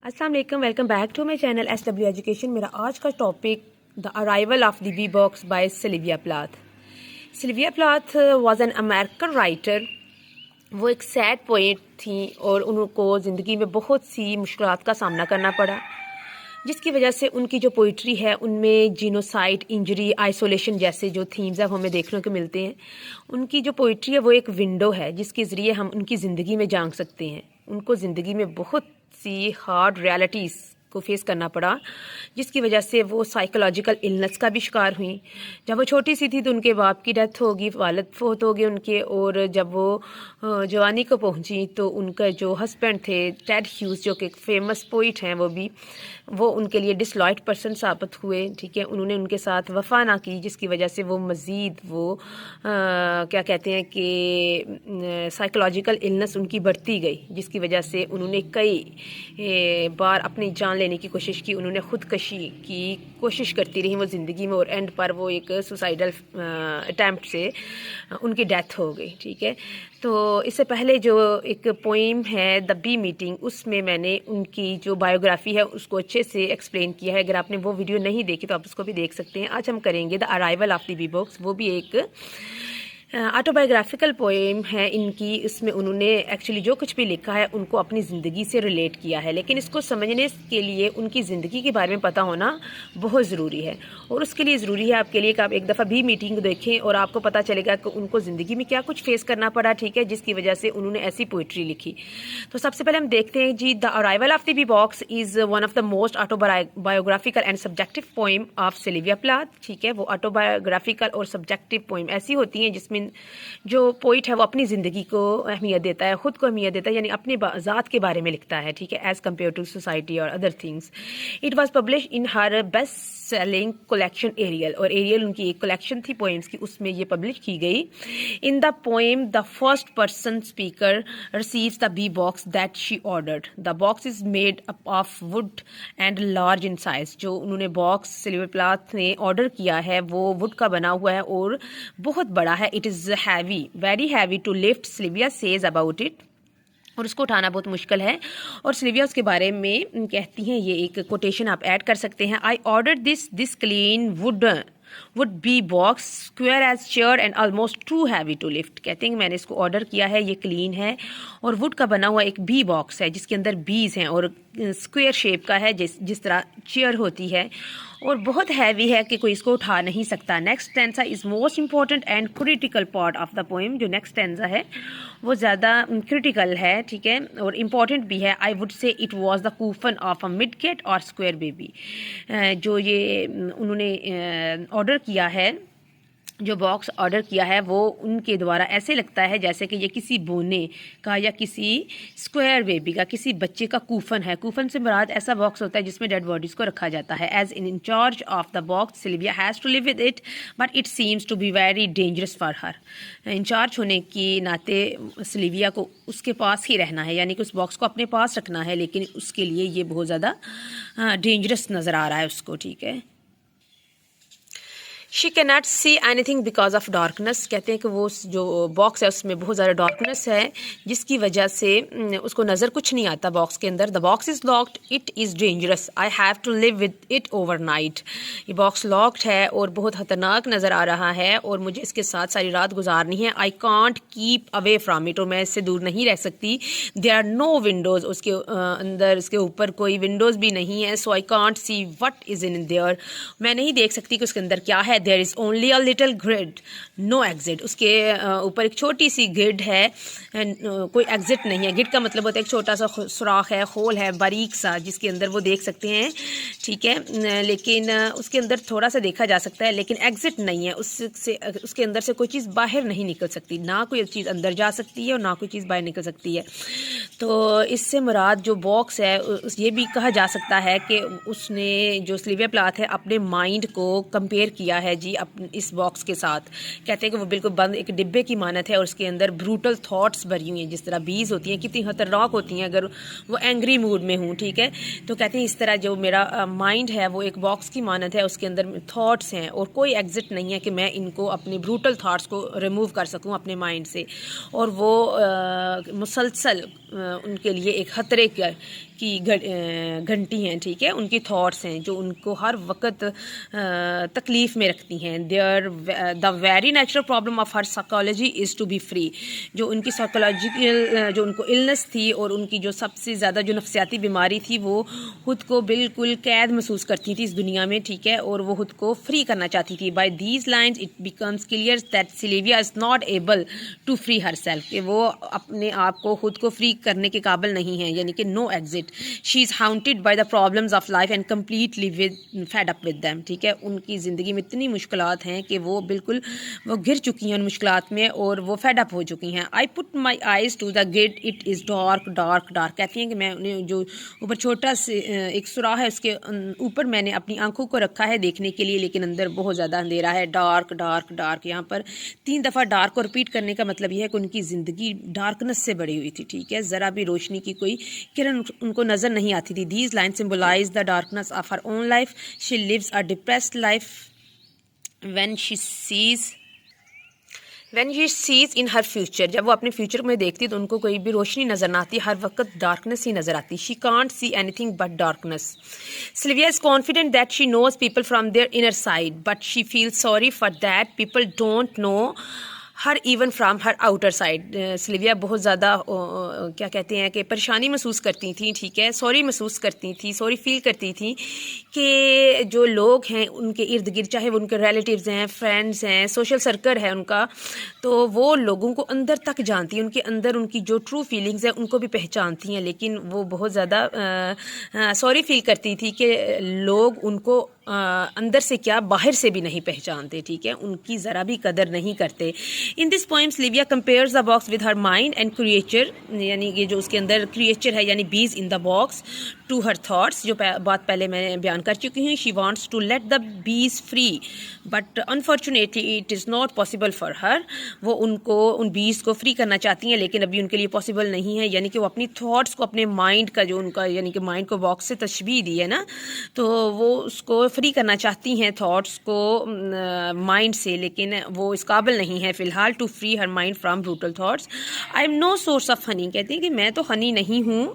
السلام علیکم، welcome back to my channel SW education. میرا آج کا topic the arrival of the be box by Sylvia Plath. Sylvia Plath was an American writer. وہ ایک sad poet تھیں اور ان کو زندگی میں بہت سی مشکلات کا سامنا کرنا پڑا، جس کی وجہ سے ان کی جو پوئٹری ہے ان میں جینوسائڈ، انجری، آئسولیشن جیسے جو تھیمز ہیں وہ ہمیں دیکھنے کو ملتے ہیں۔ ان کی جو پوئٹری ہے وہ ایک ونڈو ہے جس کے ذریعے ہم ان کی زندگی میں جان سکتے ہیں۔ ان کو زندگی میں بہت سی ہارڈ ریالٹیز کو فیس کرنا پڑا، جس کی وجہ سے وہ سائیکولوجیکل النس کا بھی شکار ہوئیں۔ جب وہ چھوٹی سی تھی تو ان کے باپ کی ڈیتھ ہوگی، والد فوت ہو گئے ان کے، اور جب وہ جوانی کو پہنچی تو ان کا جو ہسبینڈ تھے ٹیڈ ہیوز، جو کہ ایک فیمس پوئٹ ہیں، وہ ان کے لیے ڈسلائٹ پرسن ثابت ہوئے، ٹھیک ہے۔ انہوں نے ان کے ساتھ وفا نہ کی، جس کی وجہ سے وہ مزید کیا کہتے ہیں کہ سائیکولوجیکل النس ان کی بڑھتی گئی، جس کی وجہ سے انہوں نے کئی بار اپنی جان لینے کی کوشش کی۔ انہوں نے خودکشی کی کوشش کرتی رہی وہ زندگی میں، اور اینڈ پر وہ ایک سوسائڈل اٹیمپٹ سے ان کی ڈیتھ ہو گئی، ٹھیک ہے۔ تو اس سے پہلے جو ایک پوئم ہے دا بی میٹنگ، اس میں میں نے ان کی جو بایوگرافی ہے اس کو اچھے سے ایکسپلین کیا ہے۔ اگر آپ نے وہ ویڈیو نہیں دیکھی تو آپ اس کو بھی دیکھ سکتے ہیں۔ آج ہم کریں گے the arrival of the be box, وہ بھی ایک آٹو بایوگرافیکل پوئم ہے ان کی۔ اس میں انہوں نے ایکچولی جو کچھ بھی لکھا ہے ان کو اپنی زندگی سے ریلیٹ کیا ہے، لیکن اس کو سمجھنے کے لیے ان کی زندگی کے بارے میں پتہ ہونا بہت ضروری ہے، اور اس کے لیے ضروری ہے آپ کے لیے کہ آپ ایک دفعہ بھی میٹنگ دیکھیں اور آپ کو پتہ چلے گا کہ ان کو زندگی میں کیا کچھ فیس کرنا پڑا، ٹھیک ہے، جس کی وجہ سے انہوں نے ایسی پوئٹری لکھی۔ تو سب سے پہلے ہم دیکھتے ہیں جی، the arrival of the be box is one of the most autobiographical and subjective poem of Sylvia Plath, ٹھیک ہے۔ وہ آٹو بایوگرافیکل اور سبجیکٹو پوئم ایسی ہوتی ہیں جس میں جو پوئٹ ہے وہ اپنی زندگی کو اہمیت دیتا ہے، خود کو اہمیت دیتا ہے، یعنی اپنی ذات کے بارے میں لکھتا ہے، ٹھیک ہے، ایز کمپیئر ٹو سوسائٹی اور other things. It was publish in her best selling collection Ariel, اور ایریل ان کی ایک کلیکشن تھی پوئمس کی، اس میں یہ پبلش کی گئی۔ In the poem the first person speaker receives the bee box that she ordered. The box is made up of wood and large in size. جو انہوں نے باکس سلویا پلاتھ نے آرڈر کیا ہے وہ وڈ کا بنا ہوا ہے اور بہت بڑا ہے۔ It is heavy, very heavy to lift, Sylvia says about it, اور اس کو اٹھانا بہت مشکل ہے۔ اور سلویا اس کے بارے میں کہتی ہیں، یہ ایک کوٹیشن آپ ایڈ کر سکتے ہیں، آئی order this clean would be box square as chair and almost too heavy to lift۔ کہتے ہیں کہ میں نے اس کو آرڈر کیا ہے، یہ کلین ہے اور وڈ کا بنا ہوا ایک بی باکس ہے جس کے اندر بیز ہیں اور اسکوئر شیپ کا ہے، جس طرح چیئر ہوتی ہے، اور بہت ہیوی ہے کہ کوئی اس کو اٹھا نہیں سکتا۔ Next stanza is most important and critical part of the poem. جو نیکسٹ ٹینسا ہے وہ زیادہ کریٹیکل ہے، ٹھیک ہے، اور امپورٹنٹ بھی ہے۔ I would say it was the coffin of a midget or square baby. جو یہ انہوں نے آرڈر کیا ہے، جو باکس آرڈر کیا ہے، وہ ان کے دوارا ایسے لگتا ہے جیسے کہ یہ کسی بونے کا یا کسی اسکوائر بیبی کا، کسی بچے کا کوفن ہے۔ کوفن سے مراد ایسا باکس ہوتا ہے جس میں ڈیڈ باڈیز کو رکھا جاتا ہے۔ As in charge of the box Sylvia has to live with it but it seems to be very dangerous for her. In charge ہونے کے ناطے سلویا کو اس کے پاس ہی رہنا ہے، یعنی کہ اس باکس کو اپنے پاس رکھنا ہے، لیکن اس کے لیے یہ بہت زیادہ ڈینجرس نظر آ رہا ہے اس کو، ٹھیک ہے۔ She cannot see anything because of darkness۔ کہتے ہیں کہ وہ جو باکس ہے اس میں بہت زیادہ ڈارکنس ہے، جس کی وجہ سے اس کو نظر کچھ نہیں آتا باکس کے اندر۔ The box is locked, it is dangerous, I have to live with it overnight. یہ باکس لاکڈ ہے اور بہت خطرناک نظر آ رہا ہے اور مجھے اس کے ساتھ ساری رات گزارنی ہے۔ I can't keep away from it, اور میں اس سے دور نہیں رہ سکتی۔ دیر آر نو ونڈوز، اس کے اندر، اس کے اوپر کوئی ونڈوز بھی نہیں ہے۔ So I can't see what is in there, میں نہیں دیکھ سکتی کہ اس کے اندر کیا ہے۔ There is only a little grid no exit, اس کے اوپر ایک چھوٹی سی گرڈ ہے، کوئی ایگزٹ نہیں ہے۔ گرڈ کا مطلب ہوتا ہے ایک چھوٹا سا سوراخ ہے، ہول ہے باریک سا، جس کے اندر وہ دیکھ سکتے ہیں، ٹھیک ہے، لیکن اس کے اندر تھوڑا سا دیکھا جا سکتا ہے، لیکن ایگزٹ نہیں ہے، اس کے اندر سے کوئی چیز باہر نہیں نکل سکتی، نہ کوئی چیز اندر جا سکتی ہے اور نہ کوئی چیز باہر نکل سکتی ہے۔ تو اس سے مراد جو باکس ہے یہ بھی کہا جا سکتا ہے کہ اس نے، جو سلویا پلاتھ ہے، اپنے مائنڈ کو کمپیئر کیا ہے جی اس باکس کے ساتھ۔ کہتے ہیں کہ وہ بالکل بند ایک ڈبے کی مانت ہے اور اس کے اندر بروٹل تھاٹس بھری ہوئی ہیں، جس طرح بیز ہوتی ہیں کتنی خطرناک ہوتی ہیں اگر وہ اینگری موڈ میں ہوں، ٹھیک ہے۔ تو کہتے ہیں اس طرح جو میرا مائنڈ ہے وہ ایک باکس کی مانت ہے، اس کے اندر تھاٹس ہیں اور کوئی ایگزٹ نہیں ہے کہ میں ان کو، اپنے بروٹل تھاٹس کو ریموو کر سکوں اپنے مائنڈ سے، اور وہ مسلسل ان کے لیے ایک خطرے کی گھنٹی ہیں, ٹھیک ہے, ان کی تھاٹس ہیں جو ان کو ہر وقت تکلیف میں رکھتی ہیں. The very natural problem of her psychology is to be free. جو ان کی سائیکولوجیکل جو ان کو النس تھی اور ان کی جو سب سے زیادہ جو نفسیاتی بیماری تھی, وہ خود کو بالکل قید محسوس کرتی تھی اس دنیا میں, ٹھیک ہے, اور وہ خود کو فری کرنا چاہتی تھی. By these lines it becomes clear that Sylvia is not able to free herself, کہ وہ اپنے آپ کو خود کو فری کرنے کے قابل نہیں ہیں, یعنی کہ no exit. She is haunted by the problems of life and completely fed up with them, ٹھیک ہے. ان کی زندگی میں اتنی مشکلات ہیں کہ وہ بالکل وہ گر چکی ہیں ان مشکلات میں اور وہ فیڈ اپ ہو چکی ہیں. I put my eyes to the gate it is dark dark dark, کہتی ہیں کہ میں انہیں جو اوپر چھوٹا سے ایک سوراخ ہے اس کے اوپر میں نے اپنی آنکھوں کو رکھا ہے دیکھنے کے لیے, لیکن اندر بہت زیادہ اندھیرا ہے. ڈارک ڈارک ڈارک, یہاں پر 3 دفعہ ڈارک کو رپیٹ کرنے کا مطلب یہ ہے کہ ان کی زندگی ڈارکنس سے بڑی ہوئی تھی, ٹھیک ہے, ذرا بھی روشنی کی کوئی کرن ان کو نظر نہیں آتی تھی. These line symbolize the darkness of her own life. She lives a depressed life when she sees in her future. جب وہ اپنے فیوچر میں دیکھتی تو ان کو کوئی بھی روشنی نظر نہ آتی, ہر وقت ڈارکنس ہی نظر آتی. she can't see anything but darkness. Sylvia is confident that she knows people from their inner side, but she feels sorry for that people don't know her even from her outer side. Sylvia بہت زیادہ کیا کہتے ہیں کہ پریشانی محسوس کرتی تھیں, ٹھیک ہے, سوری محسوس کرتی تھیں, سوری فیل کرتی تھیں کہ جو لوگ ہیں ان کے ارد گرد, چاہے وہ ان کے ریلیٹیوز ہیں, فرینڈز ہیں, سوشل سرکل ہے ان کا, تو وہ لوگوں کو اندر تک جانتی ہیں, ان کے اندر ان کی جو ٹرو فیلنگز ہیں ان کو بھی پہچانتی ہیں, لیکن وہ بہت زیادہ سوری فیل کرتی تھی کہ لوگ ان کو اندر سے کیا باہر سے بھی نہیں پہچانتے, ٹھیک ہے, ان کی ذرا بھی قدر نہیں کرتے. In this poem Sylvia compares the box with her mind and creature, یعنی یہ جو اس کے اندر کریچر ہے یعنی bees in the box, to her thoughts, جو بات پہلے میں بیان کر چکی ہوں. She wants to let the bees free but unfortunately it is not possible for her. وہ ان بیز کو فری کرنا چاہتی ہیں لیکن ابھی ان کے لیے پاسبل نہیں ہے, یعنی کہ وہ اپنی تھاٹس کو, اپنے مائنڈ کا جو ان کا یعنی کہ مائنڈ کو باکس سے تشبیہ دی ہے نا, تو وہ اس کو فری کرنا چاہتی ہیں تھاٹس کو مائنڈ سے, لیکن وہ اس قابل نہیں ہے فی الحال to free her mind from brutal thoughts. I am no source of honey, کہتی ہیں کہ میں تو ہنی نہیں ہوں,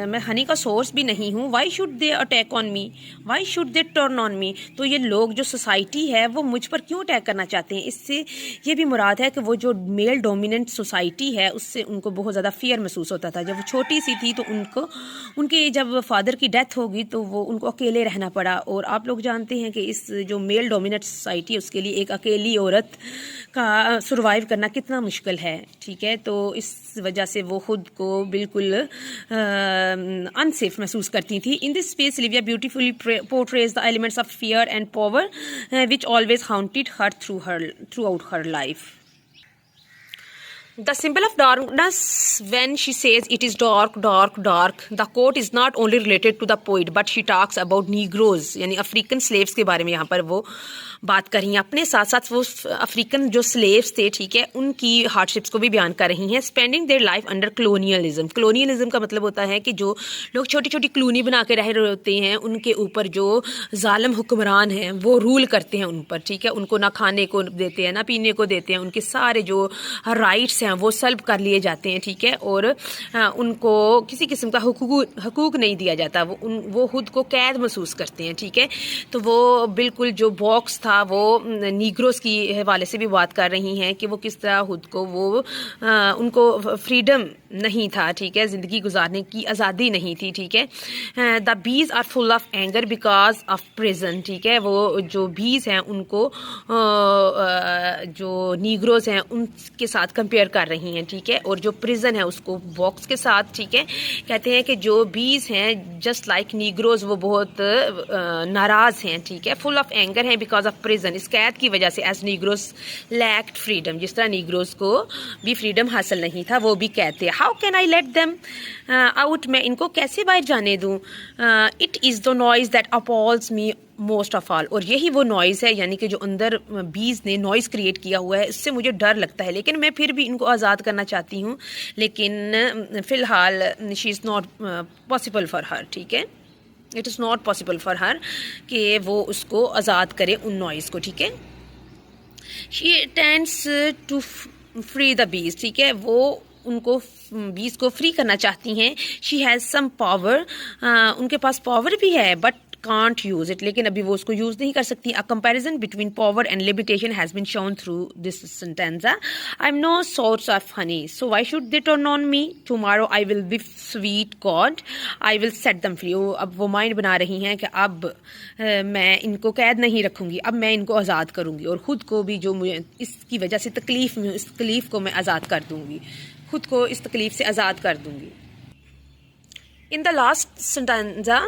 میں ہنی کا سورس بھی نہیں ہوں. Why should they attack on me, why should they turn on me. تو یہ لوگ جو سوسائٹی ہے وہ مجھ پر کیوں اٹیک کرنا چاہتے ہیں. اس سے یہ بھی مراد ہے کہ وہ جو میل ڈومیننٹ سوسائٹی ہے اس سے ان کو بہت زیادہ فیئر محسوس ہوتا تھا. جب وہ چھوٹی سی تھی تو ان کے جب فادر کی ڈیتھ ہوگی تو وہ ان کو اکیلے رہنا پڑا, اور آپ لوگ جانتے ہیں کہ اس جو میل ڈومیننٹ سوسائٹی اس کے لیے ایک اکیلی عورت کا سروائیو کرنا کتنا مشکل ہے, ٹھیک ہے. تو اس وجہ سے وہ خود کو بالکل انسیف محسوس کرتی تھی. In this space Sylvia beautifully portrays the elements of fear and power which always haunted her throughout her life. The symbol of darkness when she says it is dark, dark, dark. The quote is not only related to the poet but she talks about Negroes, یعنی African sleeves کے بارے میں یہاں پر وہ بات کر رہی ہیں. اپنے ساتھ ساتھ وہ افریقن جو سلیوز تھے, ٹھیک ہے, ان کی ہارڈ شپس کو بھی بیان کر رہی ہیں. Spending their life under colonialism. Colonialism کا مطلب ہوتا ہے کہ جو لوگ چھوٹی چھوٹی کلونی بنا کے رہ رہے ہوتے ہیں ان کے اوپر جو ظالم حکمران ہیں وہ رول کرتے ہیں ان پر, ٹھیک ہے, ان کو نہ کھانے کو دیتے ہیں نہ پینے کو دیتے ہیں, ان کے سارے جو رائٹس ہیں وہ سلب کر لیے جاتے ہیں, ٹھیک ہے, اور ان کو کسی قسم کا حقوق نہیں دیا جاتا. وہ خود کو قید محسوس کرتے ہیں, ٹھیک ہے. تو وہ بالکل جو باکس تھا وہ نیگروز کی حوالے سے بھی بات کر رہی ہیں کہ وہ کس طرح خود کو وہ ان کو فریڈم نہیں تھا, ٹھیک ہے, زندگی گزارنے کی آزادی نہیں تھی, ٹھیک ہے. The bees are full of anger because of prison, ٹھیک ہے. وہ جو بیز ہیں ان کو جو نیگروز ہیں ان کے ساتھ کمپیئر کر رہی ہیں, ٹھیک ہے, اور جو پریزن ہے اس کو باکس کے ساتھ, ٹھیک ہے. کہتے ہیں کہ جو بیز ہیں جسٹ لائک نیگروز وہ بہت ناراض ہیں, ٹھیک ہے, فل آف اینگر ہیں بیکاز آف پریزن, اس قید کی وجہ سے. ایز نیگروز لیکڈ فریڈم, جس طرح نیگروز کو بھی فریڈم حاصل نہیں تھا وہ بھی کہتے. How can I let them out, میں ان کو کیسے باہر جانے دوں. It is the noise that appals me most of all, اور یہی وہ نوائز ہے یعنی کہ جو اندر بیز نے نوائز کریٹ کیا ہوا ہے, اس سے مجھے ڈر لگتا ہے, لیکن میں پھر بھی ان کو آزاد کرنا چاہتی ہوں, لیکن فی الحال she is not possible for her, ٹھیک ہے, it is not possible for her کہ وہ اس کو آزاد کرے ان نوائز کو, ٹھیک ہے. شی ٹینڈس ٹو فری دا بیز, ٹھیک ہے, وہ ان کو بیس کو فری کرنا چاہتی ہیں. شی ہیز سم پاور, ان کے پاس پاور بھی ہے بٹ can't use it, لیکن ابھی وہ اس کو یوز نہیں کر سکتی. A comparison between power and limitation has been shown through this stanza. I'm no source of honey, so why should they turn on me? Tomorrow I will be sweet God, I will set them free. اب وہ mind بنا رہی ہیں کہ اب میں ان کو قید نہیں رکھوں گی, اب میں ان کو آزاد کروں گی اور خود کو بھی جو مجھے اس کی وجہ سے تکلیف میں, اس تکلیف کو میں آزاد کر دوں گی, خود کو اس تکلیف سے آزاد کر دوں گی. In the last stanza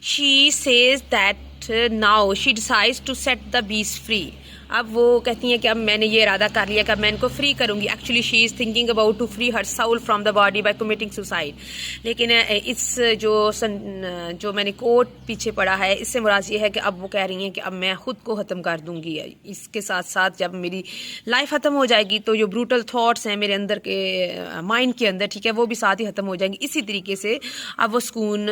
she says that now she decides to set the beast free. اب وہ کہتی ہیں کہ اب میں نے یہ ارادہ کر لیا کہ اب میں ان کو فری کروں گی. Actually she is thinking about to free her soul from the body by committing suicide. لیکن اس جو میں نے کوٹ پیچھے پڑھا ہے, اس سے مراد یہ ہے کہ اب وہ کہہ رہی ہیں کہ اب میں خود کو ختم کر دوں گی. اس کے ساتھ ساتھ جب میری لائف ختم ہو جائے گی تو جو بروٹل تھاٹس ہیں میرے اندر کے مائنڈ کے اندر, ٹھیک ہے, وہ بھی ساتھ ہی ختم ہو جائیں گی. اسی طریقے سے اب وہ سکون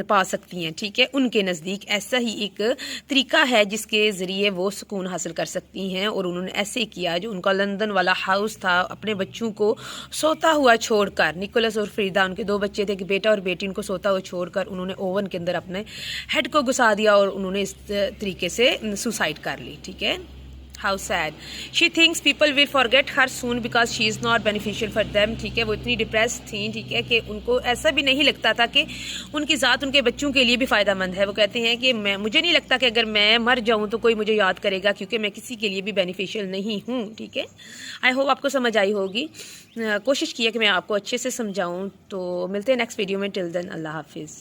پا سکتی ہیں. ٹھیک ہے, ان کے نزدیک ایسا ہی ایک طریقہ ہے جس کے ذریعے وہ سکون حاصل کر سکتی ہیں. اور انہوں نے ایسے کیا جو ان کا لندن والا ہاؤس تھا, اپنے بچوں کو سوتا ہوا چھوڑ کر, نکولس اور فریدا ان کے 2 بچے تھے, ایک بیٹا اور بیٹی, ان کو سوتا ہوا چھوڑ کر انہوں نے اوون کے اندر اپنے ہیڈ کو گھسا دیا اور انہوں نے اس طریقے سے سوسائڈ کر لی. ٹھیک ہے. How sad. She thinks people will forget her soon because she is not beneficial for them. ٹھیک ہے, وہ اتنی ڈپریس تھیں, ٹھیک ہے, کہ ان کو ایسا بھی نہیں لگتا تھا کہ ان کی ذات ان کے بچوں کے لیے بھی فائدہ مند ہے. وہ کہتے ہیں کہ مجھے نہیں لگتا کہ اگر میں مر جاؤں تو کوئی مجھے یاد کرے گا کیونکہ میں کسی کے لیے بھی بینیفیشیل نہیں ہوں. ٹھیک ہے, آئی ہوپ آپ کو سمجھ آئی ہوگی. کوشش کی ہے کہ میں آپ کو اچھے سے سمجھاؤں. تو ملتے ہیں نیکسٹ ویڈیو میں. ٹل دین اللہ حافظ.